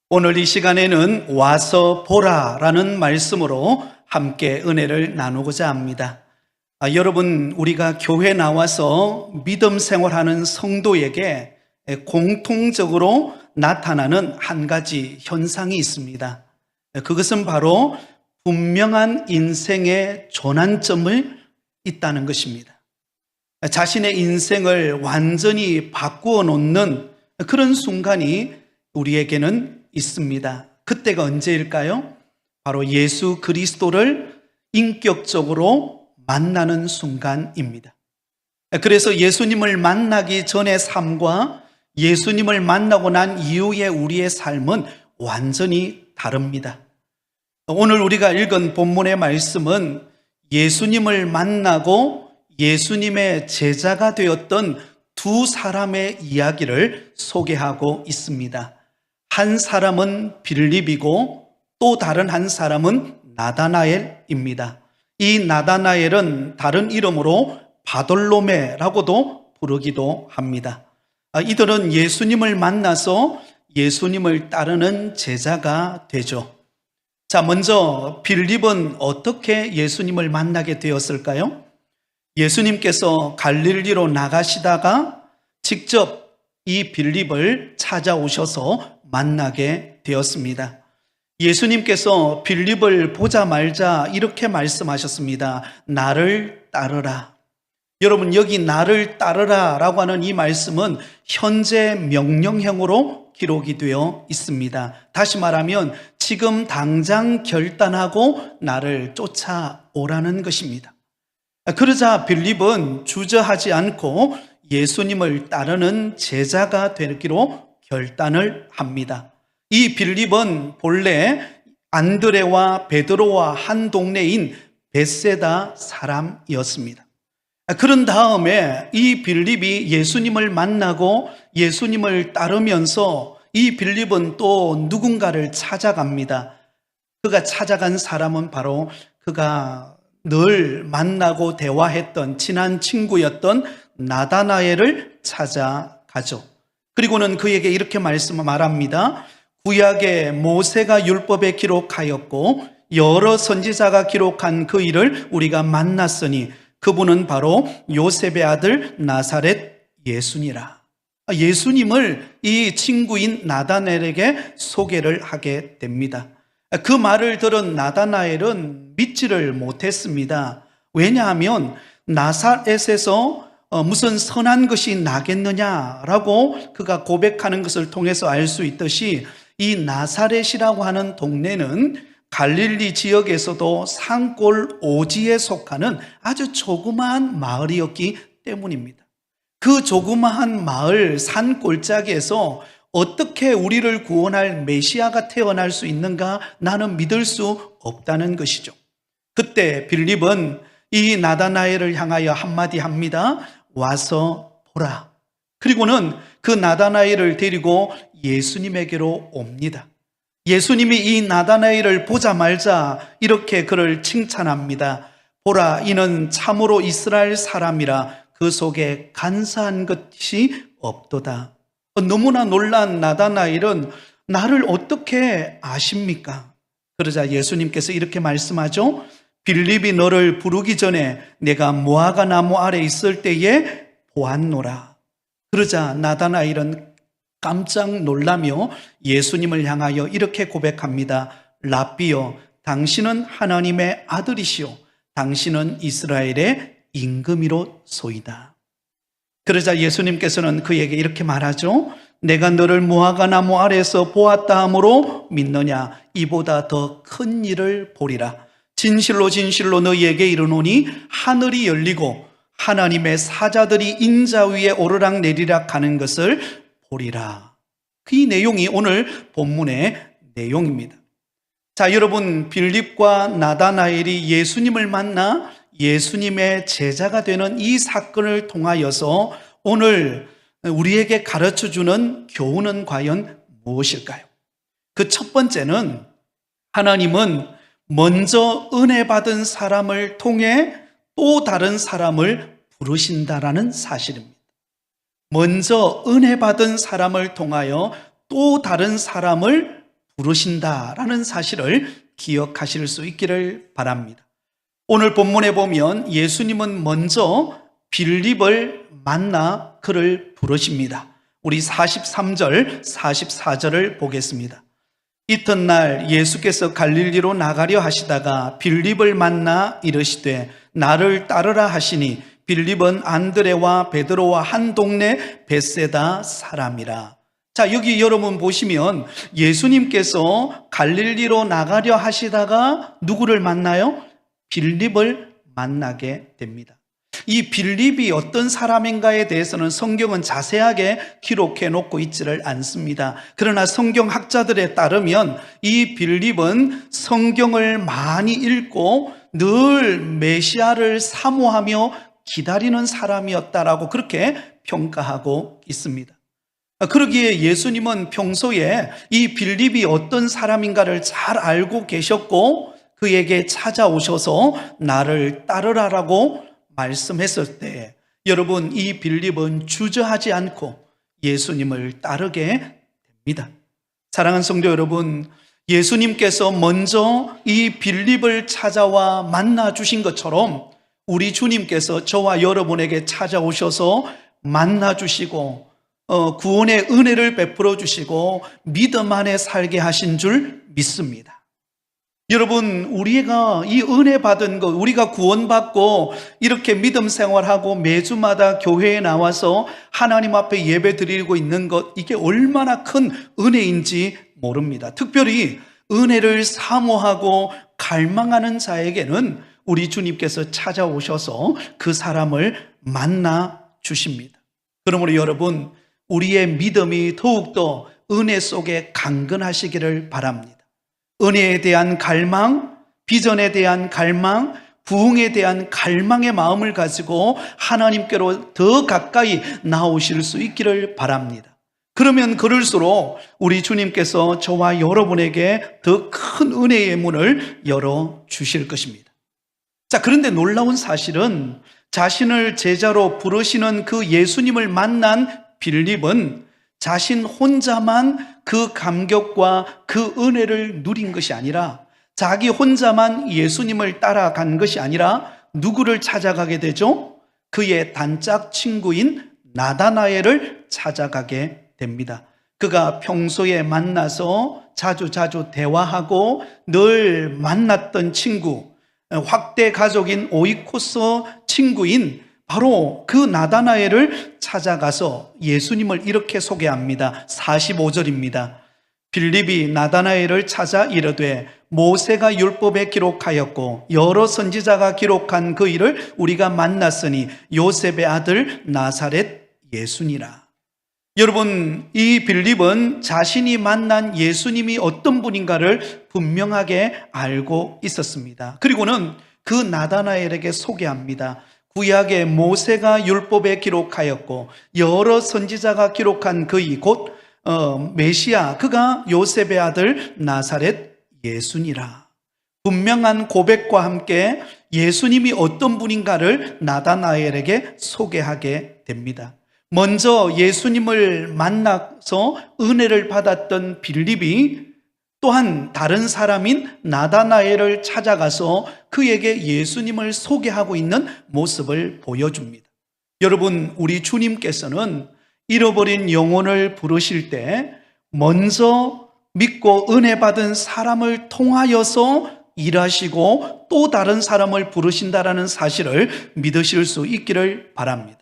오늘 이 시간에는 와서 보라라는 말씀으로 함께 은혜를 나누고자 합니다. 여러분, 우리가 교회 나와서 믿음 생활하는 성도에게 공통적으로 나타나는 한 가지 현상이 있습니다. 그것은 바로 분명한 인생의 전환점을 있다는 것입니다. 자신의 인생을 완전히 바꾸어 놓는 그런 순간이 우리에게는 있습니다. 그때가 언제일까요? 바로 예수 그리스도를 인격적으로 만나는 순간입니다. 그래서 예수님을 만나기 전의 삶과 예수님을 만나고 난 이후의 우리의 삶은 완전히 다릅니다. 오늘 우리가 읽은 본문의 말씀은 예수님을 만나고 예수님의 제자가 되었던 두 사람의 이야기를 소개하고 있습니다. 한 사람은 빌립이고 또 다른 한 사람은 나다나엘입니다. 이 나다나엘은 다른 이름으로 바돌로메라고도 부르기도 합니다. 이들은 예수님을 만나서 예수님을 따르는 제자가 되죠. 자, 먼저 빌립은 어떻게 예수님을 만나게 되었을까요? 예수님께서 갈릴리로 나가시다가 직접 이 빌립을 찾아오셔서 만나게 되었습니다. 예수님께서 빌립을 보자마자 이렇게 말씀하셨습니다. 나를 따르라. 여러분, 여기 나를 따르라 라고 하는 이 말씀은 현재 명령형으로 기록이 되어 있습니다. 다시 말하면 지금 당장 결단하고 나를 쫓아오라는 것입니다. 그러자 빌립은 주저하지 않고 예수님을 따르는 제자가 되기로 결단을 합니다. 이 빌립은 본래 안드레와 베드로와 한 동네인 벳세다 사람이었습니다. 그런 다음에 이 빌립이 예수님을 만나고 예수님을 따르면서 이 빌립은 또 누군가를 찾아갑니다. 그가 찾아간 사람은 바로 그가 늘 만나고 대화했던 친한 친구였던 나다나엘을 찾아가죠. 그리고는 그에게 이렇게 말합니다. 구약의 모세가 율법에 기록하였고 여러 선지자가 기록한 그 일을 우리가 만났으니 그분은 바로 요셉의 아들 나사렛 예수니라. 예수님을 이 친구인 나다나엘에게 소개를 하게 됩니다. 그 말을 들은 나다나엘은 믿지를 못했습니다. 왜냐하면 나사렛에서 무슨 선한 것이 나겠느냐라고 그가 고백하는 것을 통해서 알 수 있듯이 이 나사렛이라고 하는 동네는 갈릴리 지역에서도 산골 오지에 속하는 아주 조그마한 마을이었기 때문입니다. 그 조그마한 마을 산골짜기에서 어떻게 우리를 구원할 메시아가 태어날 수 있는가? 나는 믿을 수 없다는 것이죠. 그때 빌립은 이 나다나엘을 향하여 한마디 합니다. 와서 보라. 그리고는 그 나다나엘을 데리고 예수님에게로 옵니다. 예수님이 이 나다나엘을 보자마자 이렇게 그를 칭찬합니다. 보라, 이는 참으로 이스라엘 사람이라 그 속에 간사한 것이 없도다. 너무나 놀란 나다나엘은 나를 어떻게 아십니까? 그러자 예수님께서 이렇게 말씀하죠. 빌립이 너를 부르기 전에 내가 무화과 나무 아래 있을 때에 보았노라. 그러자 나다나엘은 깜짝 놀라며 예수님을 향하여 이렇게 고백합니다. 랍비여, 당신은 하나님의 아들이시오. 당신은 이스라엘의 임금이로소이다. 그러자 예수님께서는 그에게 이렇게 말하죠. 내가 너를 무화과 나무 아래에서 보았다 함으로 믿느냐? 이보다 더 큰 일을 보리라. 진실로 진실로 너희에게 이르노니 하늘이 열리고 하나님의 사자들이 인자 위에 오르락 내리락 하는 것을 보리라. 이 내용이 오늘 본문의 내용입니다. 자, 여러분, 빌립과 나다나엘이 예수님을 만나 예수님의 제자가 되는 이 사건을 통하여서 오늘 우리에게 가르쳐주는 교훈은 과연 무엇일까요? 그 첫 번째는 하나님은 먼저 은혜 받은 사람을 통해 또 다른 사람을 부르신다라는 사실입니다. 먼저 은혜 받은 사람을 통하여 또 다른 사람을 부르신다라는 사실을 기억하실 수 있기를 바랍니다. 오늘 본문에 보면 예수님은 먼저 빌립을 만나 그를 부르십니다. 우리 43절, 44절을 보겠습니다. 이튿날 예수께서 갈릴리로 나가려 하시다가 빌립을 만나 이르시되 나를 따르라 하시니 빌립은 안드레와 베드로와 한 동네 벳세다 사람이라. 자, 여기 여러분 보시면 예수님께서 갈릴리로 나가려 하시다가 누구를 만나요? 빌립을 만나게 됩니다. 이 빌립이 어떤 사람인가에 대해서는 성경은 자세하게 기록해 놓고 있지를 않습니다. 그러나 성경학자들에 따르면 이 빌립은 성경을 많이 읽고 늘 메시아를 사모하며 기다리는 사람이었다라고 그렇게 평가하고 있습니다. 그러기에 예수님은 평소에 이 빌립이 어떤 사람인가를 잘 알고 계셨고 그에게 찾아오셔서 나를 따르라라고 말씀했을 때 여러분 이 빌립은 주저하지 않고 예수님을 따르게 됩니다. 사랑하는 성도 여러분, 예수님께서 먼저 이 빌립을 찾아와 만나 주신 것처럼 우리 주님께서 저와 여러분에게 찾아오셔서 만나 주시고 구원의 은혜를 베풀어 주시고 믿음 안에 살게 하신 줄 믿습니다. 여러분, 우리가 이 은혜 받은 것, 우리가 구원받고 이렇게 믿음 생활하고 매주마다 교회에 나와서 하나님 앞에 예배 드리고 있는 것, 이게 얼마나 큰 은혜인지 모릅니다. 특별히 은혜를 사모하고 갈망하는 자에게는 우리 주님께서 찾아오셔서 그 사람을 만나 주십니다. 그러므로 여러분, 우리의 믿음이 더욱더 은혜 속에 강건하시기를 바랍니다. 은혜에 대한 갈망, 비전에 대한 갈망, 부흥에 대한 갈망의 마음을 가지고 하나님께로 더 가까이 나오실 수 있기를 바랍니다. 그러면 그럴수록 우리 주님께서 저와 여러분에게 더 큰 은혜의 문을 열어주실 것입니다. 자, 그런데 놀라운 사실은 자신을 제자로 부르시는 그 예수님을 만난 빌립은 자신 혼자만 그 감격과 그 은혜를 누린 것이 아니라 자기 혼자만 예수님을 따라간 것이 아니라 누구를 찾아가게 되죠? 그의 단짝 친구인 나다나엘을 찾아가게 됩니다. 그가 평소에 만나서 자주 대화하고 늘 만났던 친구, 확대 가족인 오이코스 친구인 바로 그 나다나엘을 찾아가서 예수님을 이렇게 소개합니다. 45절입니다. 빌립이 나다나엘을 찾아 이르되 모세가 율법에 기록하였고 여러 선지자가 기록한 그 일을 우리가 만났으니 요셉의 아들 나사렛 예수니라. 여러분, 이 빌립은 자신이 만난 예수님이 어떤 분인가를 분명하게 알고 있었습니다. 그리고는 그 나다나엘에게 소개합니다. 구약의 모세가 율법에 기록하였고 여러 선지자가 기록한 그이 곧 메시아, 그가 요셉의 아들 나사렛 예수니라. 분명한 고백과 함께 예수님이 어떤 분인가를 나다나엘에게 소개하게 됩니다. 먼저 예수님을 만나서 은혜를 받았던 빌립이 또한 다른 사람인 나다나엘을 찾아가서 그에게 예수님을 소개하고 있는 모습을 보여줍니다. 여러분, 우리 주님께서는 잃어버린 영혼을 부르실 때 먼저 믿고 은혜 받은 사람을 통하여서 일하시고 또 다른 사람을 부르신다라는 사실을 믿으실 수 있기를 바랍니다.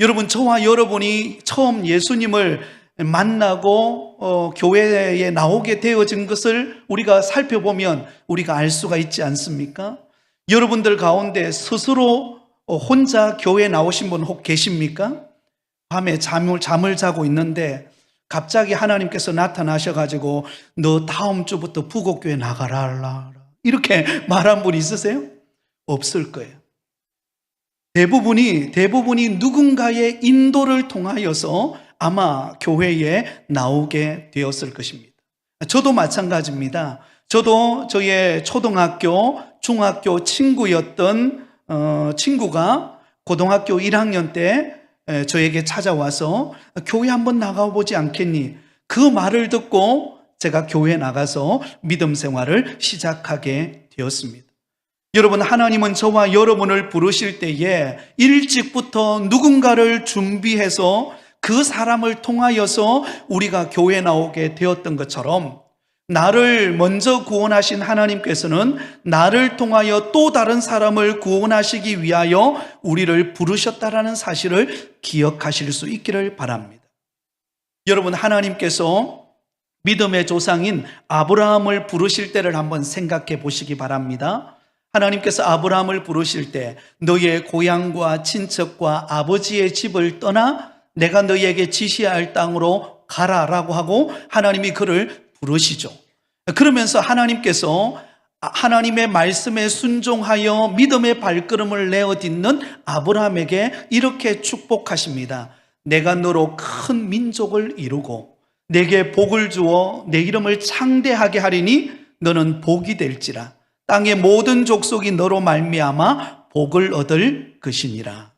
여러분, 저와 여러분이 처음 예수님을 만나고 교회에 나오게 되어진 것을 우리가 살펴보면 우리가 알 수가 있지 않습니까? 여러분들 가운데 스스로 혼자 교회에 나오신 분 혹 계십니까? 밤에 잠을 자고 있는데 갑자기 하나님께서 나타나셔가지고 너 다음 주부터 부곡교회 나가라 이렇게 말한 분 있으세요? 없을 거예요. 대부분이 누군가의 인도를 통하여서 아마 교회에 나오게 되었을 것입니다. 저도 마찬가지입니다. 저도 저의 초등학교, 중학교 친구였던 친구가 고등학교 1학년 때 저에게 찾아와서 교회 한번 나가보지 않겠니? 그 말을 듣고 제가 교회 나가서 믿음 생활을 시작하게 되었습니다. 여러분, 하나님은 저와 여러분을 부르실 때에 일찍부터 누군가를 준비해서 그 사람을 통하여서 우리가 교회 나오게 되었던 것처럼, 나를 먼저 구원하신 하나님께서는 나를 통하여 또 다른 사람을 구원하시기 위하여 우리를 부르셨다라는 사실을 기억하실 수 있기를 바랍니다. 여러분, 하나님께서 믿음의 조상인 아브라함을 부르실 때를 한번 생각해 보시기 바랍니다. 하나님께서 아브라함을 부르실 때 너의 고향과 친척과 아버지의 집을 떠나 내가 너에게 지시할 땅으로 가라라고 하고 하나님이 그를 부르시죠. 그러면서 하나님께서 하나님의 말씀에 순종하여 믿음의 발걸음을 내어딛는 아브라함에게 이렇게 축복하십니다. 내가 너로 큰 민족을 이루고 내게 복을 주어 내 이름을 창대하게 하리니 너는 복이 될지라. 땅의 모든 족속이 너로 말미암아 복을 얻을 것이니라.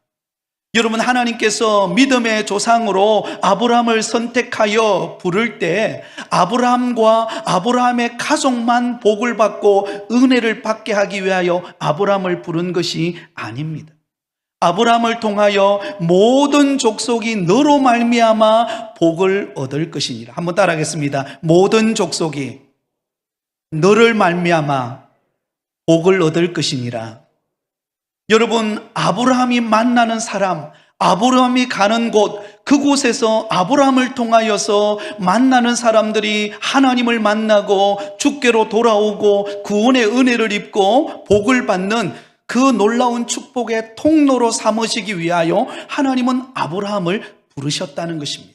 여러분, 하나님께서 믿음의 조상으로 아브라함을 선택하여 부를 때 아브라함과 아브라함의 가족만 복을 받고 은혜를 받게 하기 위하여 아브라함을 부른 것이 아닙니다. 아브라함을 통하여 모든 족속이 너로 말미암아 복을 얻을 것이니라. 한번 따라하겠습니다. 모든 족속이 너를 말미암아 복을 얻을 것이니라. 여러분, 아브라함이 만나는 사람, 아브라함이 가는 곳, 그곳에서 아브라함을 통하여서 만나는 사람들이 하나님을 만나고 주께로 돌아오고 구원의 은혜를 입고 복을 받는 그 놀라운 축복의 통로로 삼으시기 위하여 하나님은 아브라함을 부르셨다는 것입니다.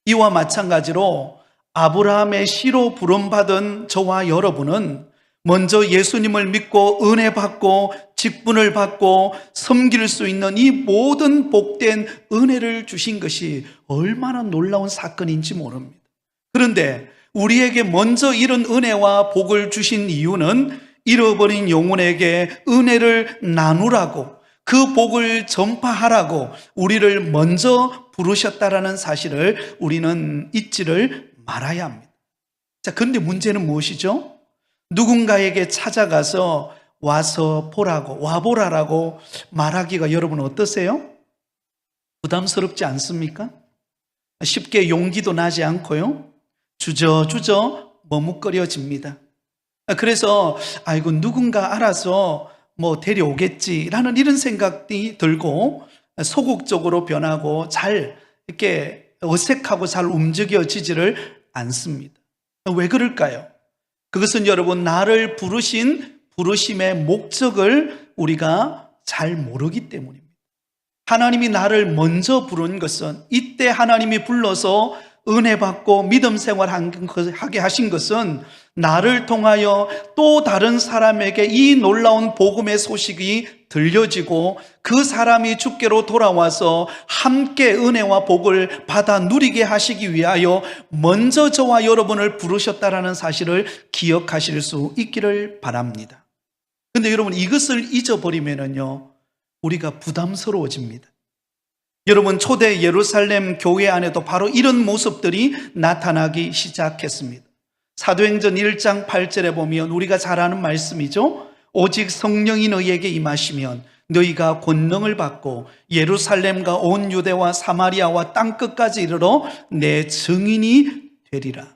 이와 마찬가지로 아브라함의 씨로 부름받은 저와 여러분은 먼저 예수님을 믿고 은혜 받고 직분을 받고 섬길 수 있는 이 모든 복된 은혜를 주신 것이 얼마나 놀라운 사건인지 모릅니다. 그런데 우리에게 먼저 이런 은혜와 복을 주신 이유는 잃어버린 영혼에게 은혜를 나누라고, 그 복을 전파하라고 우리를 먼저 부르셨다라는 사실을 우리는 잊지를 말아야 합니다. 자, 그런데 문제는 무엇이죠? 누군가에게 찾아가서 와서 보라고, 와보라라고 말하기가 여러분 어떠세요? 부담스럽지 않습니까? 쉽게 용기도 나지 않고요, 주저주저 머뭇거려집니다. 그래서 아이고 누군가 알아서 뭐 데려오겠지라는 이런 생각이 들고 소극적으로 변하고 잘 이렇게 어색하고 잘 움직여지지를 않습니다. 왜 그럴까요? 그것은 여러분, 나를 부르신 부르심의 목적을 우리가 잘 모르기 때문입니다. 하나님이 나를 먼저 부른 것은, 이때 하나님이 불러서 은혜 받고 믿음 생활하게 하신 것은 나를 통하여 또 다른 사람에게 이 놀라운 복음의 소식이 들려지고 그 사람이 주께로 돌아와서 함께 은혜와 복을 받아 누리게 하시기 위하여 먼저 저와 여러분을 부르셨다라는 사실을 기억하실 수 있기를 바랍니다. 그런데 여러분, 이것을 잊어버리면요 우리가 부담스러워집니다. 여러분, 초대 예루살렘 교회 안에도 바로 이런 모습들이 나타나기 시작했습니다. 사도행전 1장 8절에 보면 우리가 잘 아는 말씀이죠. 오직 성령이 너희에게 임하시면 너희가 권능을 받고 예루살렘과 온 유대와 사마리아와 땅끝까지 이르러 내 증인이 되리라.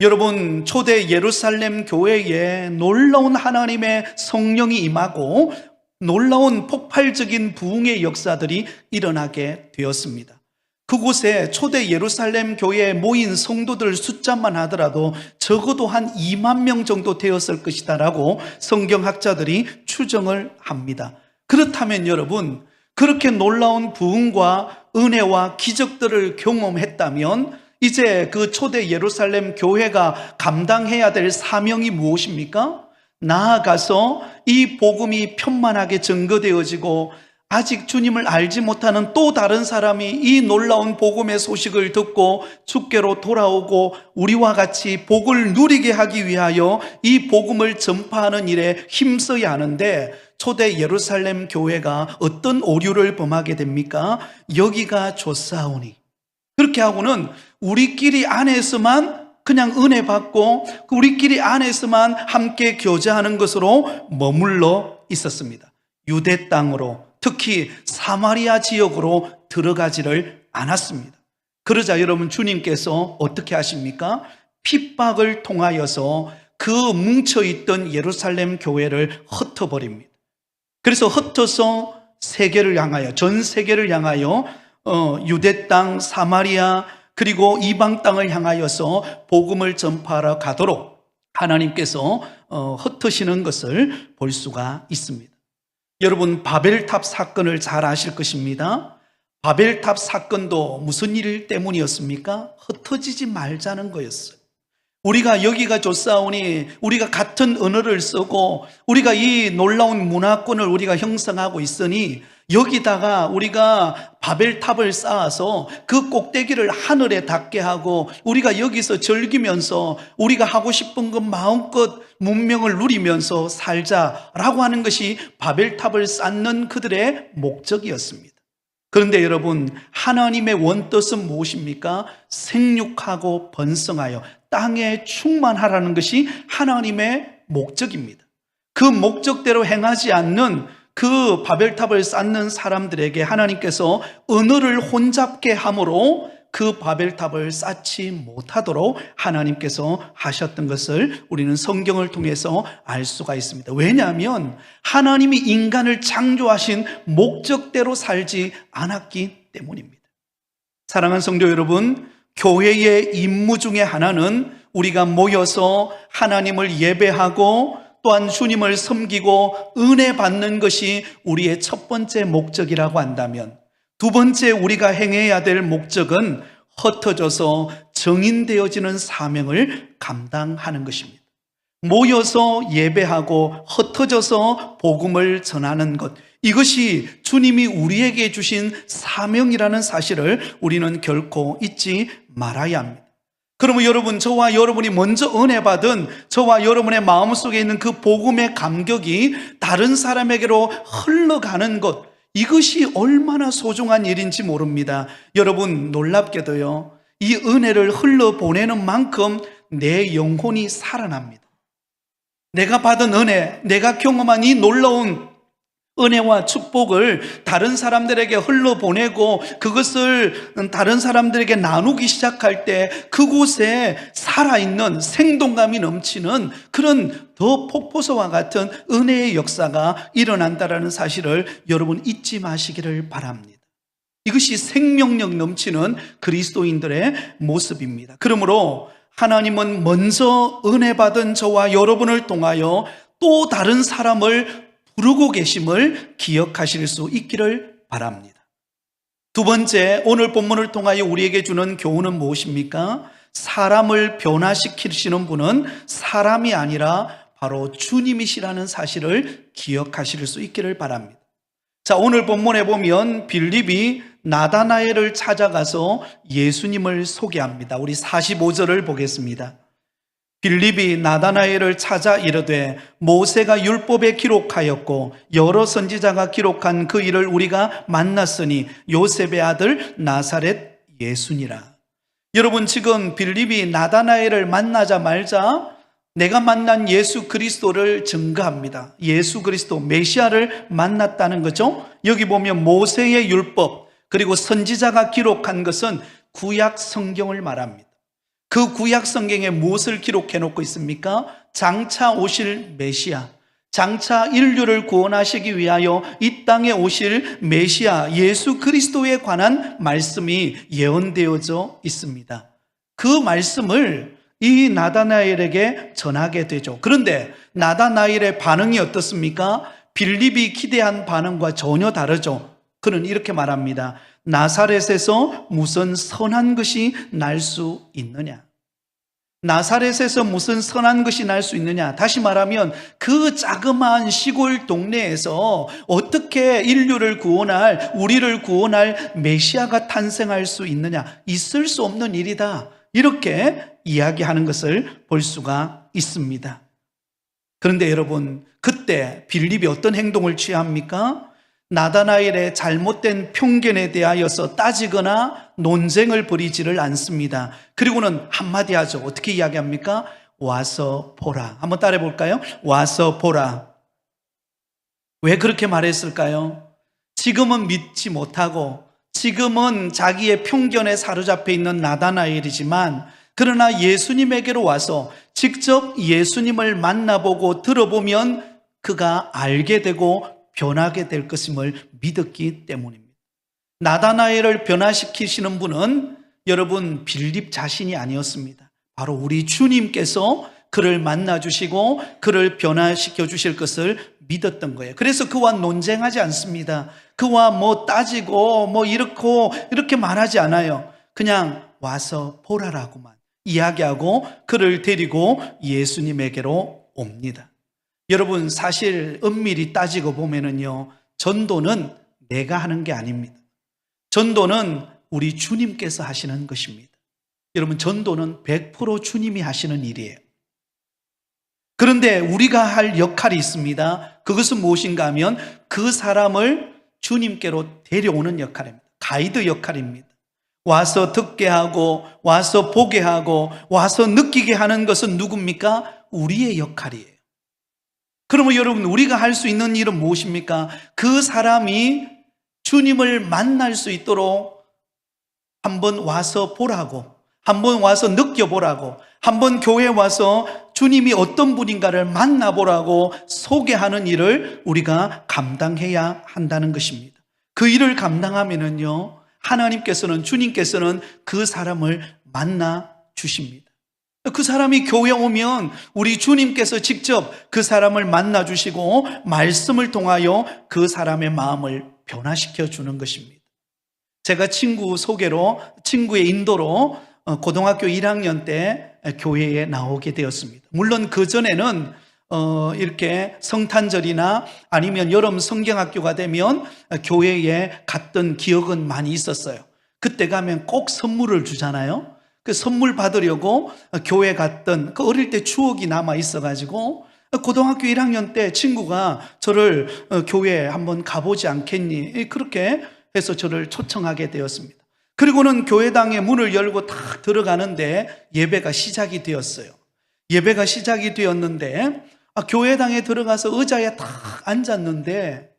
여러분, 초대 예루살렘 교회에 놀라운 하나님의 성령이 임하고 놀라운 폭발적인 부흥의 역사들이 일어나게 되었습니다. 그곳에 초대 예루살렘 교회에 모인 성도들 숫자만 하더라도 적어도 한 2만 명 정도 되었을 것이다라고 성경학자들이 추정을 합니다. 그렇다면 여러분, 그렇게 놀라운 부흥과 은혜와 기적들을 경험했다면 이제 그 초대 예루살렘 교회가 감당해야 될 사명이 무엇입니까? 나아가서 이 복음이 편만하게 증거되어지고 아직 주님을 알지 못하는 또 다른 사람이 이 놀라운 복음의 소식을 듣고 주께로 돌아오고 우리와 같이 복을 누리게 하기 위하여 이 복음을 전파하는 일에 힘써야 하는데, 초대 예루살렘 교회가 어떤 오류를 범하게 됩니까? 여기가 좋사오니, 그렇게 하고는 우리끼리 안에서만 그냥 은혜 받고 우리끼리 안에서만 함께 교제하는 것으로 머물러 있었습니다. 유대 땅으로, 특히 사마리아 지역으로 들어가지를 않았습니다. 그러자 여러분, 주님께서 어떻게 하십니까? 핍박을 통하여서 그 뭉쳐있던 예루살렘 교회를 흩어버립니다. 그래서 흩어서 세계를 향하여, 전 세계를 향하여 유대 땅, 사마리아, 그리고 이방 땅을 향하여서 복음을 전파하러 가도록 하나님께서 흩으시는 것을 볼 수가 있습니다. 여러분, 바벨탑 사건을 잘 아실 것입니다. 바벨탑 사건도 무슨 일 때문이었습니까? 흩어지지 말자는 거였어요. 우리가 여기가 좋사오니 우리가 같은 언어를 쓰고 우리가 이 놀라운 문화권을 우리가 형성하고 있으니 여기다가 우리가 바벨탑을 쌓아서 그 꼭대기를 하늘에 닿게 하고 우리가 여기서 즐기면서 우리가 하고 싶은 것 마음껏 문명을 누리면서 살자라고 하는 것이 바벨탑을 쌓는 그들의 목적이었습니다. 그런데 여러분, 하나님의 원뜻은 무엇입니까? 생육하고 번성하여 땅에 충만하라는 것이 하나님의 목적입니다. 그 목적대로 행하지 않는 그 바벨탑을 쌓는 사람들에게 하나님께서 언어를 혼잡게 함으로 그 바벨탑을 쌓지 못하도록 하나님께서 하셨던 것을 우리는 성경을 통해서 알 수가 있습니다. 왜냐하면 하나님이 인간을 창조하신 목적대로 살지 않았기 때문입니다. 사랑하는 성도 여러분, 교회의 임무 중에 하나는 우리가 모여서 하나님을 예배하고 또한 주님을 섬기고 은혜 받는 것이 우리의 첫 번째 목적이라고 한다면, 두 번째 우리가 행해야 될 목적은 흩어져서 정인되어지는 사명을 감당하는 것입니다. 모여서 예배하고 흩어져서 복음을 전하는 것, 이것이 주님이 우리에게 주신 사명이라는 사실을 우리는 결코 잊지 말아야 합니다. 그러면 여러분, 저와 여러분이 먼저 은혜 받은 저와 여러분의 마음속에 있는 그 복음의 감격이 다른 사람에게로 흘러가는 것, 이것이 얼마나 소중한 일인지 모릅니다. 여러분, 놀랍게도요, 이 은혜를 흘러보내는 만큼 내 영혼이 살아납니다. 내가 받은 은혜, 내가 경험한 이 놀라운 은혜와 축복을 다른 사람들에게 흘러보내고 그것을 다른 사람들에게 나누기 시작할 때 그곳에 살아있는 생동감이 넘치는 그런 더 폭포수와 같은 은혜의 역사가 일어난다는 사실을 여러분 잊지 마시기를 바랍니다. 이것이 생명력 넘치는 그리스도인들의 모습입니다. 그러므로 하나님은 먼저 은혜 받은 저와 여러분을 통하여 또 다른 사람을 부르고 계심을 기억하실 수 있기를 바랍니다. 두 번째, 오늘 본문을 통하여 우리에게 주는 교훈은 무엇입니까? 사람을 변화시키시는 분은 사람이 아니라 바로 주님이시라는 사실을 기억하실 수 있기를 바랍니다. 자, 오늘 본문에 보면 빌립이 나다나엘을 찾아가서 예수님을 소개합니다. 우리 45절을 보겠습니다. 빌립이 나다나엘을 찾아 이르되 모세가 율법에 기록하였고 여러 선지자가 기록한 그 일을 우리가 만났으니 요셉의 아들 나사렛 예수니라. 여러분, 지금 빌립이 나다나엘을 만나자마자 내가 만난 예수 그리스도를 증거합니다. 예수 그리스도 메시아를 만났다는 거죠. 여기 보면 모세의 율법 그리고 선지자가 기록한 것은 구약 성경을 말합니다. 그 구약 성경에 무엇을 기록해 놓고 있습니까? 장차 오실 메시아, 장차 인류를 구원하시기 위하여 이 땅에 오실 메시아 예수 그리스도에 관한 말씀이 예언되어져 있습니다. 그 말씀을 이 나다나엘에게 전하게 되죠. 그런데 나다나엘의 반응이 어떻습니까? 빌립이 기대한 반응과 전혀 다르죠. 그는 이렇게 말합니다. 나사렛에서 무슨 선한 것이 날 수 있느냐? 나사렛에서 무슨 선한 것이 날 수 있느냐? 다시 말하면 그 자그마한 시골 동네에서 어떻게 인류를 구원할, 우리를 구원할 메시아가 탄생할 수 있느냐? 있을 수 없는 일이다. 이렇게 이야기하는 것을 볼 수가 있습니다. 그런데 여러분, 그때 빌립이 어떤 행동을 취합니까? 나다나엘의 잘못된 편견에 대하여서 따지거나 논쟁을 벌이지를 않습니다. 그리고는 한마디 하죠. 어떻게 이야기합니까? 와서 보라. 한번 따라해 볼까요? 와서 보라. 왜 그렇게 말했을까요? 지금은 믿지 못하고 지금은 자기의 편견에 사로잡혀 있는 나다나엘이지만, 그러나 예수님에게로 와서 직접 예수님을 만나보고 들어보면 그가 알게 되고 변하게 될 것임을 믿었기 때문입니다. 나다나엘을 변화시키시는 분은 여러분 빌립 자신이 아니었습니다. 바로 우리 주님께서 그를 만나주시고 그를 변화시켜 주실 것을 믿었던 거예요. 그래서 그와 논쟁하지 않습니다. 그와 따지고 이렇게 말하지 않아요. 그냥 와서 보라라고만 이야기하고 그를 데리고 예수님에게로 옵니다. 여러분, 사실 엄밀히 따지고 보면은요, 전도는 내가 하는 게 아닙니다. 전도는 우리 주님께서 하시는 것입니다. 여러분, 전도는 100% 주님이 하시는 일이에요. 그런데 우리가 할 역할이 있습니다. 그것은 무엇인가 하면 그 사람을 주님께로 데려오는 역할입니다. 가이드 역할입니다. 와서 듣게 하고 와서 보게 하고 와서 느끼게 하는 것은 누굽니까? 우리의 역할이에요. 그러면 여러분, 우리가 할 수 있는 일은 무엇입니까? 그 사람이 주님을 만날 수 있도록 한번 와서 보라고, 한번 와서 느껴보라고, 한번 교회에 와서 주님이 어떤 분인가를 만나보라고 소개하는 일을 우리가 감당해야 한다는 것입니다. 그 일을 감당하면은요, 하나님께서는, 주님께서는 그 사람을 만나 주십니다. 그 사람이 교회에 오면 우리 주님께서 직접 그 사람을 만나 주시고 말씀을 통하여 그 사람의 마음을 변화시켜 주는 것입니다. 제가 친구의 인도로 고등학교 1학년 때 교회에 나오게 되었습니다. 물론 그전에는 이렇게 성탄절이나 아니면 여름 성경학교가 되면 교회에 갔던 기억은 많이 있었어요. 그때 가면 꼭 선물을 주잖아요. 그 선물 받으려고 교회 갔던 그 어릴 때 추억이 남아 있어가지고 고등학교 1학년 때 친구가 저를 교회에 한번 가보지 않겠니? 그렇게 해서 저를 초청하게 되었습니다. 그리고는 교회당의 문을 열고 딱 들어가는데 예배가 시작이 되었어요. 예배가 시작이 되었는데 교회당에 들어가서 의자에 딱 앉았는데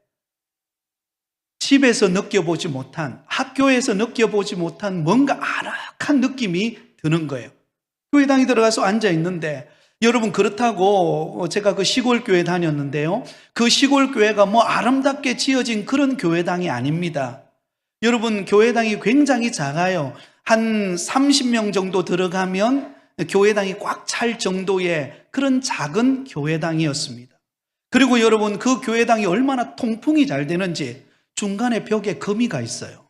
집에서 느껴보지 못한, 학교에서 느껴보지 못한 뭔가 아늑한 느낌이 드는 거예요. 교회당에 들어가서 앉아 있는데, 여러분, 그렇다고 제가 그 시골 교회 다녔는데요, 그 시골 교회가 아름답게 지어진 그런 교회당이 아닙니다. 여러분, 교회당이 굉장히 작아요. 한 30명 정도 들어가면 교회당이 꽉 찰 정도의 그런 작은 교회당이었습니다. 그리고 여러분, 그 교회당이 얼마나 통풍이 잘 되는지 중간에 벽에 거미가 있어요.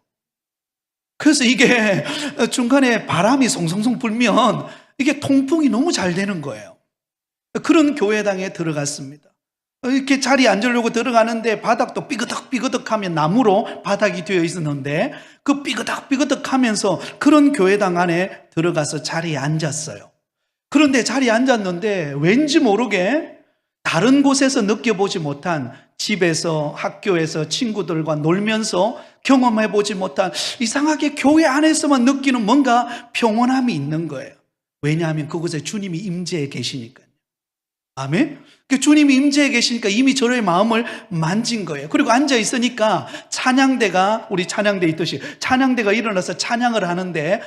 그래서 이게 중간에 바람이 송송송 불면 이게 통풍이 너무 잘 되는 거예요. 그런 교회당에 들어갔습니다. 이렇게 자리에 앉으려고 들어가는데 바닥도 삐그덕삐그덕하면 나무로 바닥이 되어 있었는데 그 삐그덕삐그덕하면서 그런 교회당 안에 들어가서 자리에 앉았어요. 그런데 자리에 앉았는데 왠지 모르게 다른 곳에서 느껴보지 못한, 집에서 학교에서 친구들과 놀면서 경험해보지 못한, 이상하게 교회 안에서만 느끼는 뭔가 평온함이 있는 거예요. 왜냐하면 그곳에 주님이 임재해 계시니까요. 아멘? 주님이 임재해 계시니까 이미 저의 마음을 만진 거예요. 그리고 앉아 있으니까 찬양대가, 우리 찬양대 있듯이 찬양대가 일어나서 찬양을 하는데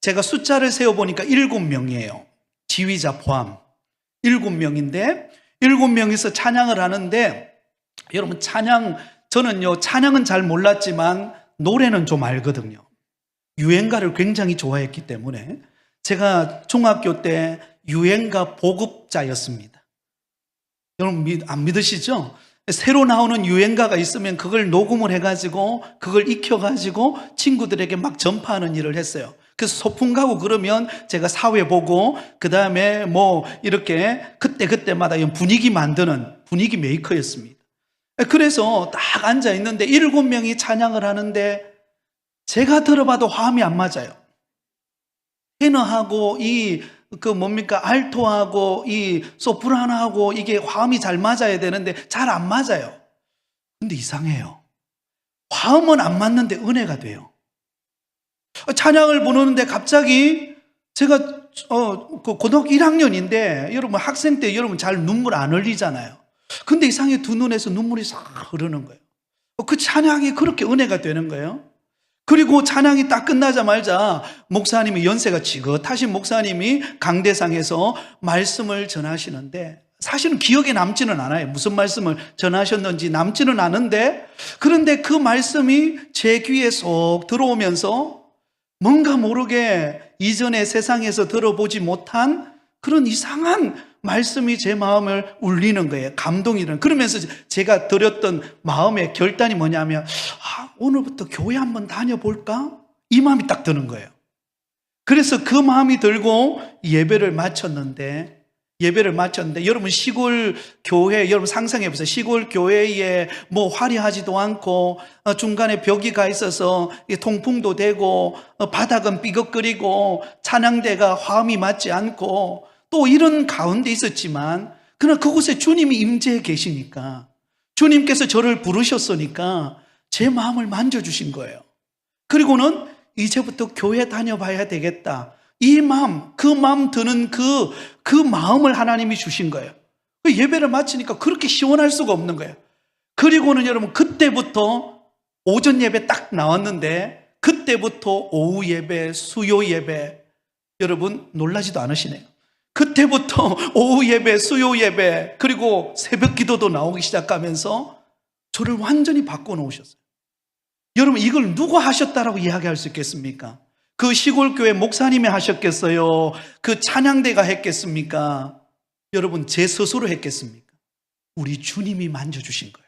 제가 숫자를 세어보니까 7명이에요. 지휘자 포함 7명인데 7명이서 찬양을 하는데, 여러분, 저는요 찬양은 잘 몰랐지만 노래는 좀 알거든요. 유행가를 굉장히 좋아했기 때문에 제가 중학교 때 유행가 보급자였습니다. 여러분, 안 믿으시죠? 새로 나오는 유행가가 있으면 그걸 녹음을 해가지고 그걸 익혀가지고 친구들에게 막 전파하는 일을 했어요. 그래서 소풍 가고 그러면 제가 사회 보고 그 다음에 이렇게 그때마다 분위기 만드는 분위기 메이커였습니다. 그래서 딱 앉아 있는데 7명이 찬양을 하는데 제가 들어봐도 화음이 안 맞아요. 테너하고 알토하고 이 소프라노하고 이게 화음이 잘 맞아야 되는데 잘 안 맞아요. 근데 이상해요. 화음은 안 맞는데 은혜가 돼요. 찬양을 부르는데 갑자기 제가 그 고등학교 1학년인데 여러분 학생 때 여러분 잘 눈물 안 흘리잖아요. 근데 이상하게 두 눈에서 눈물이 싹 흐르는 거예요. 그 찬양이 그렇게 은혜가 되는 거예요. 그리고 찬양이 딱 끝나자마자 목사님이 연세가 지긋하신 목사님이 강대상에서 말씀을 전하시는데 사실은 기억에 남지는 않아요. 무슨 말씀을 전하셨는지 남지는 않은데 그런데 그 말씀이 제 귀에 쏙 들어오면서 뭔가 모르게 이전에 세상에서 들어보지 못한 그런 이상한 말씀이 제 마음을 울리는 거예요. 감동이라는. 그러면서 제가 드렸던 마음의 결단이 뭐냐면 오늘부터 교회 한번 다녀볼까? 이 마음이 딱 드는 거예요. 그래서 그 마음이 들고 예배를 마쳤는데 여러분 시골 교회 여러분 상상해 보세요. 시골 교회에 뭐 화려하지도 않고 중간에 벽이 가 있어서 통풍도 되고 바닥은 삐걱거리고 찬양대가 화음이 맞지 않고 또 이런 가운데 있었지만 그러나 그곳에 주님이 임재해 계시니까 주님께서 저를 부르셨으니까 제 마음을 만져주신 거예요. 그리고는 이제부터 교회 다녀봐야 되겠다. 이 마음, 그 마음 드는 그 마음을 하나님이 주신 거예요. 예배를 마치니까 그렇게 시원할 수가 없는 거예요. 그리고는 여러분 그때부터 오전 예배 딱 나왔는데 그때부터 오후 예배, 수요 예배 여러분 놀라지도 않으시네요. 그때부터 오후 예배, 수요 예배 그리고 새벽 기도도 나오기 시작하면서 저를 완전히 바꿔놓으셨어요. 여러분 이걸 누가 하셨다라고 이야기할 수 있겠습니까? 그 시골교회 목사님이 하셨겠어요? 그 찬양대가 했겠습니까? 여러분 제 스스로 했겠습니까? 우리 주님이 만져주신 거예요.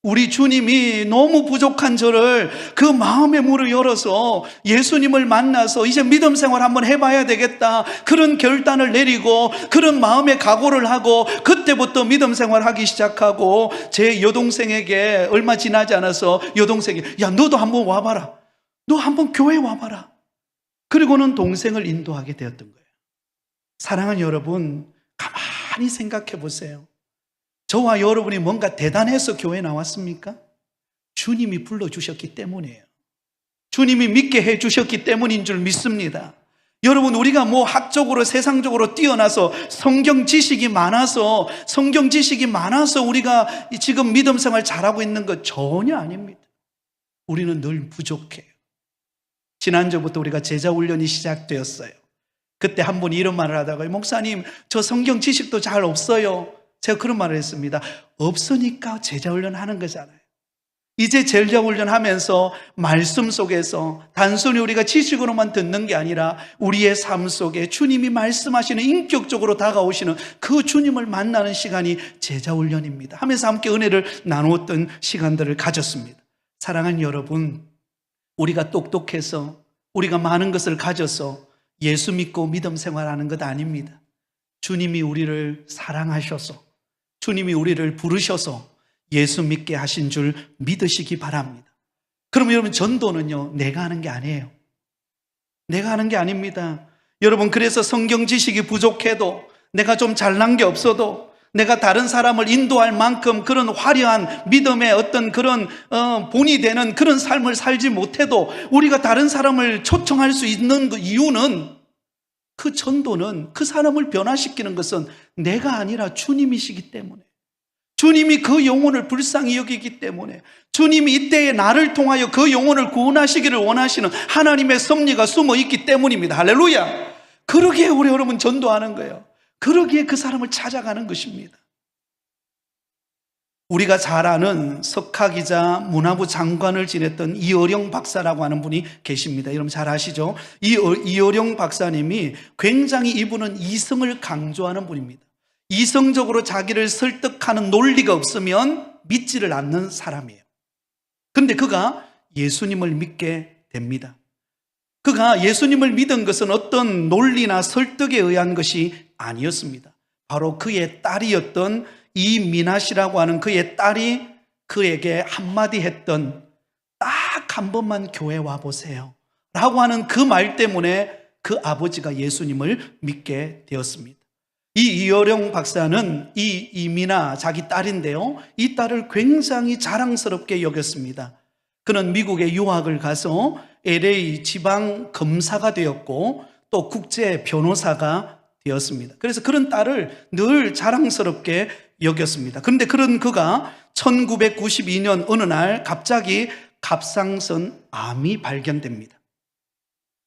우리 주님이 너무 부족한 저를 그 마음의 문을 열어서 예수님을 만나서 이제 믿음 생활 한번 해봐야 되겠다 그런 결단을 내리고 그런 마음의 각오를 하고 그때부터 믿음 생활하기 시작하고 제 여동생에게 얼마 지나지 않아서 여동생이 야 너도 한번 와봐라. 너 한번 교회 와봐라. 그리고는 동생을 인도하게 되었던 거예요. 사랑하는 여러분 가만히 생각해 보세요. 저와 여러분이 뭔가 대단해서 교회에 나왔습니까? 주님이 불러주셨기 때문이에요. 주님이 믿게 해주셨기 때문인 줄 믿습니다. 여러분 우리가 뭐 학적으로 세상적으로 뛰어나서 성경 지식이 많아서 우리가 지금 믿음 생활 잘하고 있는 것 전혀 아닙니다. 우리는 늘 부족해요. 지난주부터 우리가 제자 훈련이 시작되었어요. 그때 한 분이 이런 말을 하다가 목사님 저 성경 지식도 잘 없어요. 제가 그런 말을 했습니다. 없으니까 제자 훈련하는 거잖아요. 이제 제자 훈련하면서 말씀 속에서 단순히 우리가 지식으로만 듣는 게 아니라 우리의 삶 속에 주님이 말씀하시는 인격적으로 다가오시는 그 주님을 만나는 시간이 제자 훈련입니다. 하면서 함께 은혜를 나누었던 시간들을 가졌습니다. 사랑하는 여러분, 우리가 똑똑해서 우리가 많은 것을 가져서 예수 믿고 믿음 생활하는 것 아닙니다. 주님이 우리를 사랑하셔서 주님이 우리를 부르셔서 예수 믿게 하신 줄 믿으시기 바랍니다. 그러면 여러분 전도는요 내가 하는 게 아니에요. 내가 하는 게 아닙니다. 여러분 그래서 성경 지식이 부족해도 내가 좀 잘난 게 없어도 내가 다른 사람을 인도할 만큼 그런 화려한 믿음의 어떤 그런 본이 되는 그런 삶을 살지 못해도 우리가 다른 사람을 초청할 수 있는 그 이유는 그 전도는 그 사람을 변화시키는 것은 내가 아니라 주님이시기 때문에 주님이 그 영혼을 불쌍히 여기기 때문에 주님이 이때에 나를 통하여 그 영혼을 구원하시기를 원하시는 하나님의 섭리가 숨어 있기 때문입니다. 할렐루야. 그러기에 우리 여러분 전도하는 거예요. 그러기에 그 사람을 찾아가는 것입니다. 우리가 잘 아는 석학이자 문화부 장관을 지냈던 이어령 박사라고 하는 분이 계십니다. 여러분 잘 아시죠? 이어령 박사님이 굉장히 이분은 이성을 강조하는 분입니다. 이성적으로 자기를 설득하는 논리가 없으면 믿지를 않는 사람이에요. 근데 그가 예수님을 믿게 됩니다. 그가 예수님을 믿은 것은 어떤 논리나 설득에 의한 것이 아니었습니다. 바로 그의 딸이었던 이민아 씨라고 하는 그의 딸이 그에게 한마디 했던 딱 한 번만 교회 와보세요 라고 하는 그 말 때문에 그 아버지가 예수님을 믿게 되었습니다. 이 이어령 박사는 이 이민아 자기 딸인데요 이 딸을 굉장히 자랑스럽게 여겼습니다. 그는 미국에 유학을 가서 LA 지방 검사가 되었고 또 국제 변호사가 되었습니다. 그래서 그런 딸을 늘 자랑스럽게 여겼습니다. 그런데 그런 그가 1992년 어느 날 갑자기 갑상선 암이 발견됩니다.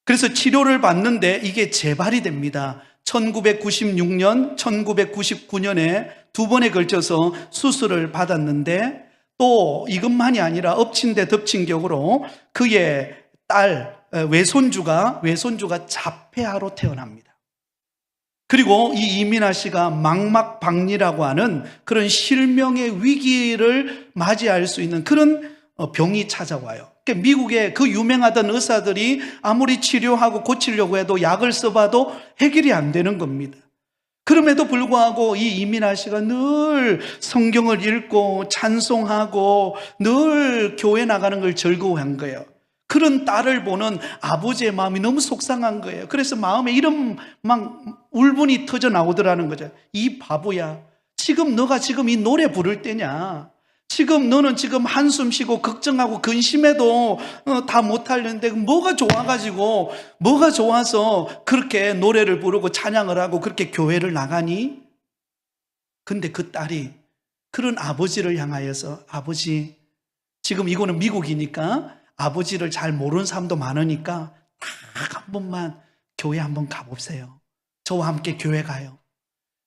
그래서 치료를 받는데 이게 재발이 됩니다. 1996년, 1999년에 두 번에 걸쳐서 수술을 받았는데 또 이것만이 아니라 엎친 데 덮친 격으로 그의 딸, 외손주가 자폐아로 태어납니다. 그리고 이 이민아 씨가 망막박리라고 하는 그런 실명의 위기를 맞이할 수 있는 그런 병이 찾아와요. 그러니까 미국의 그 유명하던 의사들이 아무리 치료하고 고치려고 해도 약을 써봐도 해결이 안 되는 겁니다. 그럼에도 불구하고 이 이민아 씨가 늘 성경을 읽고 찬송하고 늘 교회 나가는 걸 즐거워한 거예요. 그런 딸을 보는 아버지의 마음이 너무 속상한 거예요. 그래서 마음에 이런 막 울분이 터져 나오더라는 거죠. 이 바보야, 너가 지금 이 노래 부를 때냐? 너는 지금 한숨 쉬고 걱정하고 근심해도 다 못하려는데 뭐가 좋아서 그렇게 노래를 부르고 찬양을 하고 그렇게 교회를 나가니? 근데 그 딸이 그런 아버지를 향하여서, 아버지, 지금 이거는 미국이니까 아버지를 잘 모르는 사람도 많으니까 딱 한 번만 교회 한번 가보세요. 저와 함께 교회 가요.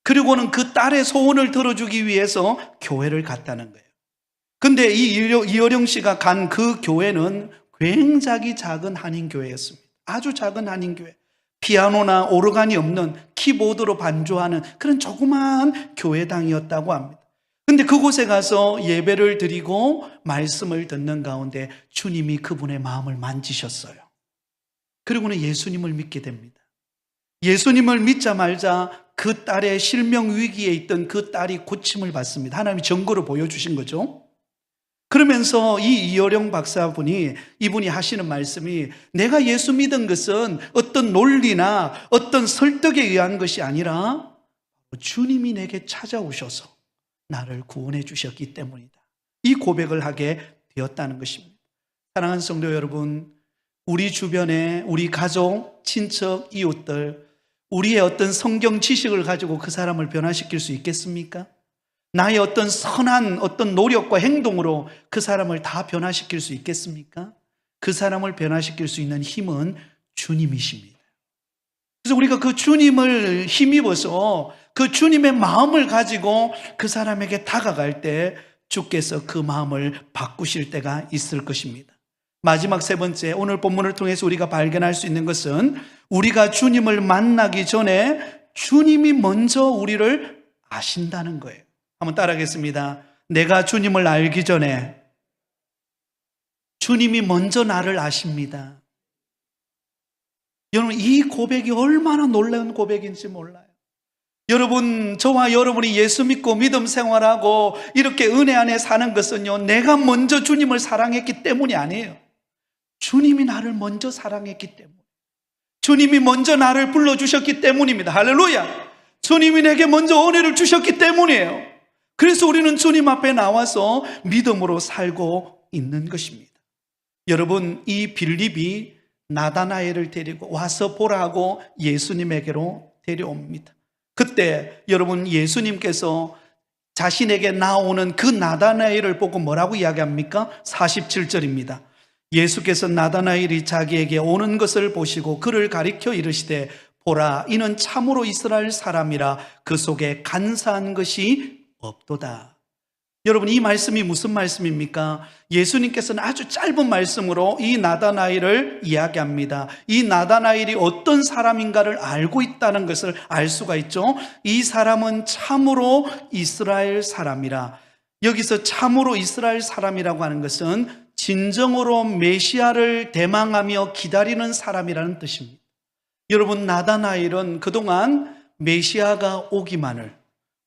그리고는 그 딸의 소원을 들어주기 위해서 교회를 갔다는 거예요. 근데 이 이어령 씨가 간 그 교회는 굉장히 작은 한인교회였습니다. 아주 작은 한인교회. 피아노나 오르간이 없는 키보드로 반주하는 그런 조그마한 교회당이었다고 합니다. 근데 그곳에 가서 예배를 드리고 말씀을 듣는 가운데 주님이 그분의 마음을 만지셨어요. 그리고는 예수님을 믿게 됩니다. 예수님을 믿자마자 그 딸의 실명 위기에 있던 그 딸이 고침을 받습니다. 하나님이 증거로 보여주신 거죠. 그러면서 이 이어령 박사분이, 이분이 하시는 말씀이, 내가 예수 믿은 것은 어떤 논리나 어떤 설득에 의한 것이 아니라 주님이 내게 찾아오셔서 나를 구원해 주셨기 때문이다. 이 고백을 하게 되었다는 것입니다. 사랑하는 성도 여러분, 우리 주변에 우리 가족, 친척, 이웃들, 우리의 어떤 성경 지식을 가지고 그 사람을 변화시킬 수 있겠습니까? 나의 어떤 선한 어떤 노력과 행동으로 그 사람을 다 변화시킬 수 있겠습니까? 그 사람을 변화시킬 수 있는 힘은 주님이십니다. 그래서 우리가 그 주님을 힘입어서 그 주님의 마음을 가지고 그 사람에게 다가갈 때 주께서 그 마음을 바꾸실 때가 있을 것입니다. 마지막 세 번째, 오늘 본문을 통해서 우리가 발견할 수 있는 것은 우리가 주님을 만나기 전에 주님이 먼저 우리를 아신다는 거예요. 한번 따라하겠습니다. 내가 주님을 알기 전에 주님이 먼저 나를 아십니다. 여러분, 이 고백이 얼마나 놀라운 고백인지 몰라요. 여러분, 저와 여러분이 예수 믿고 믿음 생활하고 이렇게 은혜 안에 사는 것은요, 내가 먼저 주님을 사랑했기 때문이 아니에요. 주님이 나를 먼저 사랑했기 때문에, 주님이 먼저 나를 불러주셨기 때문입니다. 할렐루야. 주님이 내게 먼저 은혜를 주셨기 때문이에요. 그래서 우리는 주님 앞에 나와서 믿음으로 살고 있는 것입니다. 여러분, 이 빌립이 나다나엘을 데리고 와서 보라고 예수님에게로 데려옵니다. 그때 여러분, 예수님께서 자신에게 나오는 그 나다나엘을 보고 뭐라고 이야기합니까? 47절입니다. 예수께서 나다나엘이 자기에게 오는 것을 보시고 그를 가리켜 이르시되, 보라, 이는 참으로 이스라엘 사람이라 그 속에 간사한 것이 없도다. 여러분, 이 말씀이 무슨 말씀입니까? 예수님께서는 아주 짧은 말씀으로 이 나다나엘을 이야기합니다. 이 나다나엘이 어떤 사람인가를 알고 있다는 것을 알 수가 있죠. 이 사람은 참으로 이스라엘 사람이라. 여기서 참으로 이스라엘 사람이라고 하는 것은 진정으로 메시아를 대망하며 기다리는 사람이라는 뜻입니다. 여러분, 나다나엘은 그동안 메시아가 오기만을,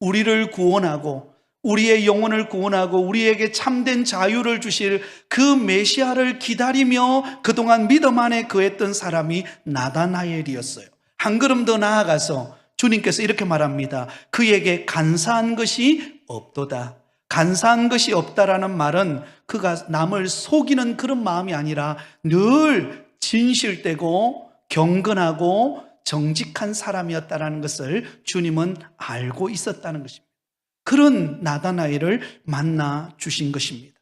우리를 구원하고 우리의 영혼을 구원하고 우리에게 참된 자유를 주실 그 메시아를 기다리며 그동안 믿음 안에 거했던 사람이 나다나엘이었어요. 한 걸음 더 나아가서 주님께서 이렇게 말합니다. 그에게 간사한 것이 없도다. 간사한 것이 없다라는 말은 그가 남을 속이는 그런 마음이 아니라 늘 진실되고 경건하고 정직한 사람이었다라는 것을 주님은 알고 있었다는 것입니다. 그런 나다나엘을 만나 주신 것입니다.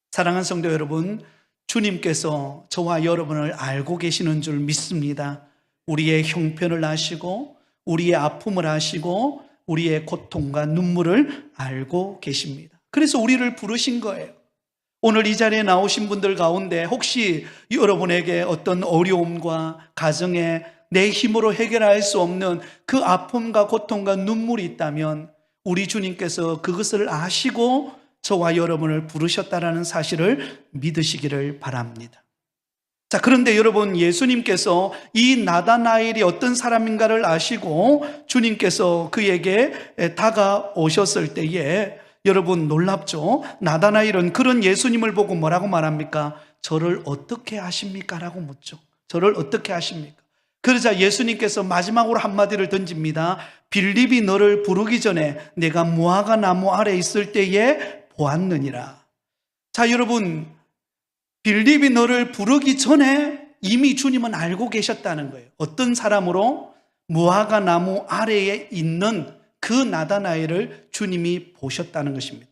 사랑하는 성도 여러분, 주님께서 저와 여러분을 알고 계시는 줄 믿습니다. 우리의 형편을 아시고 우리의 아픔을 아시고 우리의 고통과 눈물을 알고 계십니다. 그래서 우리를 부르신 거예요. 오늘 이 자리에 나오신 분들 가운데 혹시 여러분에게 어떤 어려움과 가정에 내 힘으로 해결할 수 없는 그 아픔과 고통과 눈물이 있다면 우리 주님께서 그것을 아시고 저와 여러분을 부르셨다라는 사실을 믿으시기를 바랍니다. 자, 그런데 여러분, 예수님께서 이 나다나엘이 어떤 사람인가를 아시고 주님께서 그에게 다가오셨을 때에 여러분 놀랍죠? 나다나엘은 그런 예수님을 보고 뭐라고 말합니까? 저를 어떻게 아십니까? 라고 묻죠. 저를 어떻게 아십니까? 그러자 예수님께서 마지막으로 한마디를 던집니다. 빌립이 너를 부르기 전에 내가 무화과 나무 아래 있을 때에 보았느니라. 자, 여러분, 빌립이 너를 부르기 전에 이미 주님은 알고 계셨다는 거예요. 어떤 사람으로? 무화과 나무 아래에 있는 그 나다나엘을 주님이 보셨다는 것입니다.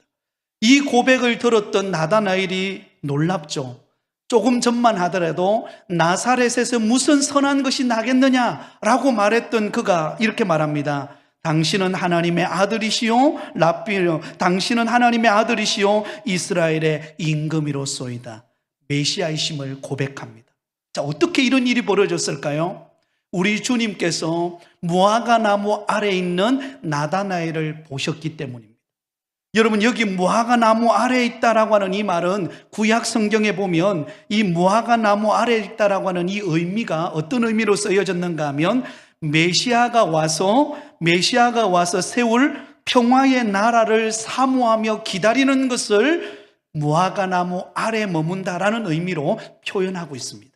이 고백을 들었던 나다나엘이 놀랍죠. 조금 전만 하더라도 나사렛에서 무슨 선한 것이 나겠느냐라고 말했던 그가 이렇게 말합니다. 당신은 하나님의 아들이시오 랍비요, 당신은 하나님의 아들이시오 이스라엘의 임금이로소이다. 메시아이심을 고백합니다. 자, 어떻게 이런 일이 벌어졌을까요? 우리 주님께서 무화과 나무 아래에 있는 나다나엘을 보셨기 때문입니다. 여러분, 여기 무화과 나무 아래에 있다라고 하는 이 말은 구약 성경에 보면 이 무화과 나무 아래에 있다라고 하는 이 의미가 어떤 의미로 쓰여졌는가 하면 메시아가 와서 세울 평화의 나라를 사모하며 기다리는 것을 무화과 나무 아래에 머문다라는 의미로 표현하고 있습니다.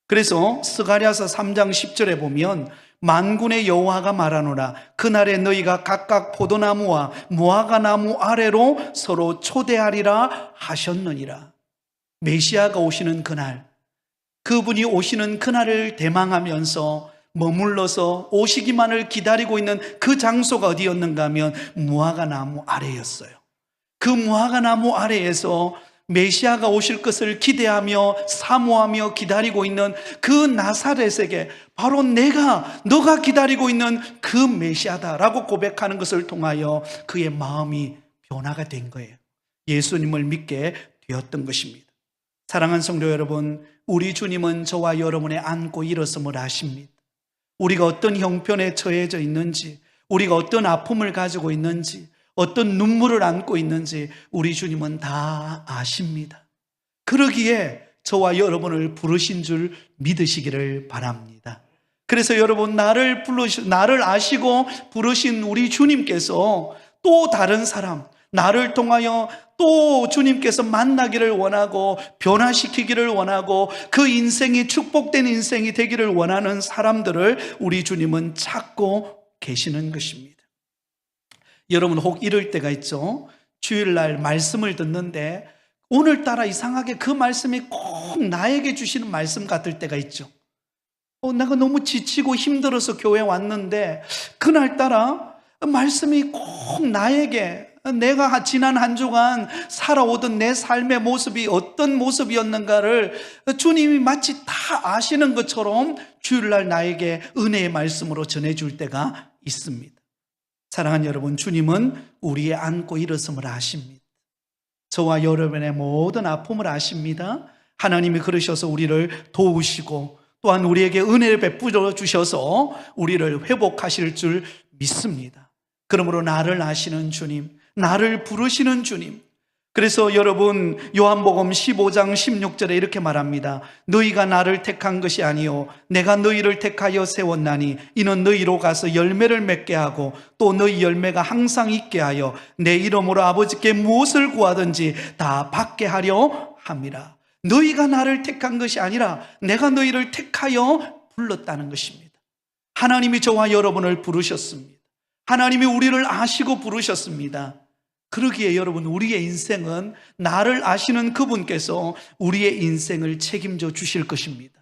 그래서 스가랴서 3장 10절에 보면 만군의 여호와가 말하노라 그날에 너희가 각각 포도나무와 무화과 나무 아래로 서로 초대하리라 하셨느니라. 메시아가 오시는 그날, 그분이 오시는 그날을 대망하면서 머물러서 오시기만을 기다리고 있는 그 장소가 어디였는가 하면 무화과 나무 아래였어요. 그 무화과 나무 아래에서 메시아가 오실 것을 기대하며 사모하며 기다리고 있는 그 나사렛에게 바로 너가 기다리고 있는 그 메시아다라고 고백하는 것을 통하여 그의 마음이 변화가 된 거예요. 예수님을 믿게 되었던 것입니다. 사랑하는 성도 여러분, 우리 주님은 저와 여러분의 안고 일었음을 아십니다. 우리가 어떤 형편에 처해져 있는지, 우리가 어떤 아픔을 가지고 있는지, 어떤 눈물을 안고 있는지 우리 주님은 다 아십니다. 그러기에 저와 여러분을 부르신 줄 믿으시기를 바랍니다. 그래서 여러분, 나를 아시고 부르신 우리 주님께서 또 다른 사람, 나를 통하여 또 주님께서 만나기를 원하고 변화시키기를 원하고 그 인생이 축복된 인생이 되기를 원하는 사람들을 우리 주님은 찾고 계시는 것입니다. 여러분, 혹 이럴 때가 있죠. 주일날 말씀을 듣는데 오늘따라 이상하게 그 말씀이 꼭 나에게 주시는 말씀 같을 때가 있죠. 내가 너무 지치고 힘들어서 교회 왔는데 그날따라 말씀이 꼭 나에게, 내가 지난 한 주간 살아오던 내 삶의 모습이 어떤 모습이었는가를 주님이 마치 다 아시는 것처럼 주일날 나에게 은혜의 말씀으로 전해줄 때가 있습니다. 사랑하는 여러분, 주님은 우리의 안고 일었음을 아십니다. 저와 여러분의 모든 아픔을 아십니다. 하나님이 그러셔서 우리를 도우시고 또한 우리에게 은혜를 베풀어 주셔서 우리를 회복하실 줄 믿습니다. 그러므로 나를 아시는 주님, 나를 부르시는 주님, 그래서 여러분, 요한복음 15장 16절에 이렇게 말합니다. 너희가 나를 택한 것이 아니요 내가 너희를 택하여 세웠나니 이는 너희로 가서 열매를 맺게 하고 또 너희 열매가 항상 있게 하여 내 이름으로 아버지께 무엇을 구하든지 다 받게 하려 함이라. 너희가 나를 택한 것이 아니라 내가 너희를 택하여 불렀다는 것입니다. 하나님이 저와 여러분을 부르셨습니다. 하나님이 우리를 아시고 부르셨습니다. 그러기에 여러분, 우리의 인생은 나를 아시는 그분께서 우리의 인생을 책임져 주실 것입니다.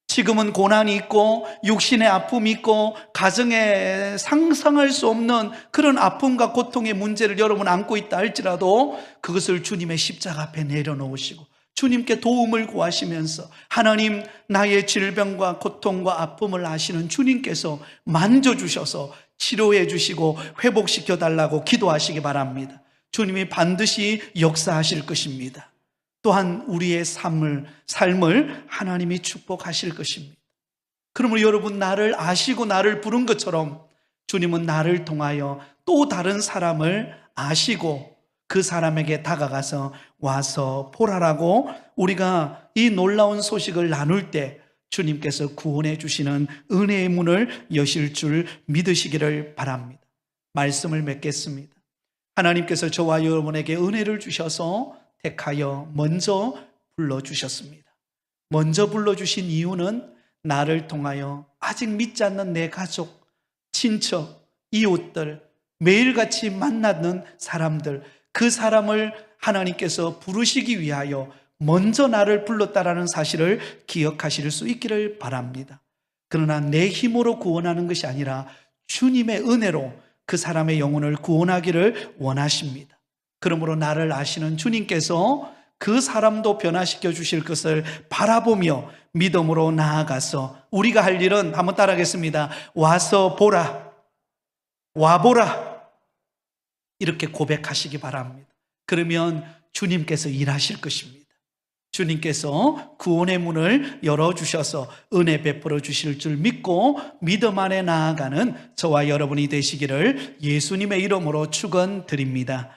지금은 고난이 있고 육신의 아픔이 있고 가정에 상상할 수 없는 그런 아픔과 고통의 문제를 여러분 안고 있다 할지라도 그것을 주님의 십자가 앞에 내려놓으시고 주님께 도움을 구하시면서 하나님, 나의 질병과 고통과 아픔을 아시는 주님께서 만져주셔서 치료해 주시고 회복시켜 달라고 기도하시기 바랍니다. 주님이 반드시 역사하실 것입니다. 또한 우리의 삶을 하나님이 축복하실 것입니다. 그러므로 여러분, 나를 아시고 나를 부른 것처럼 주님은 나를 통하여 또 다른 사람을 아시고 그 사람에게 다가가서 와서 보라라고 우리가 이 놀라운 소식을 나눌 때 주님께서 구원해 주시는 은혜의 문을 여실 줄 믿으시기를 바랍니다. 말씀을 맺겠습니다. 하나님께서 저와 여러분에게 은혜를 주셔서 택하여 먼저 불러주셨습니다. 먼저 불러주신 이유는 나를 통하여 아직 믿지 않는 내 가족, 친척, 이웃들, 매일같이 만나는 사람들, 그 사람을 하나님께서 부르시기 위하여 먼저 나를 불렀다라는 사실을 기억하실 수 있기를 바랍니다. 그러나 내 힘으로 구원하는 것이 아니라 주님의 은혜로 그 사람의 영혼을 구원하기를 원하십니다. 그러므로 나를 아시는 주님께서 그 사람도 변화시켜 주실 것을 바라보며 믿음으로 나아가서 우리가 할 일은 한번 따라하겠습니다. 와서 보라, 와보라, 이렇게 고백하시기 바랍니다. 그러면 주님께서 일하실 것입니다. 주님께서 구원의 문을 열어주셔서 은혜 베풀어 주실 줄 믿고 믿음 안에 나아가는 저와 여러분이 되시기를 예수님의 이름으로 축원드립니다.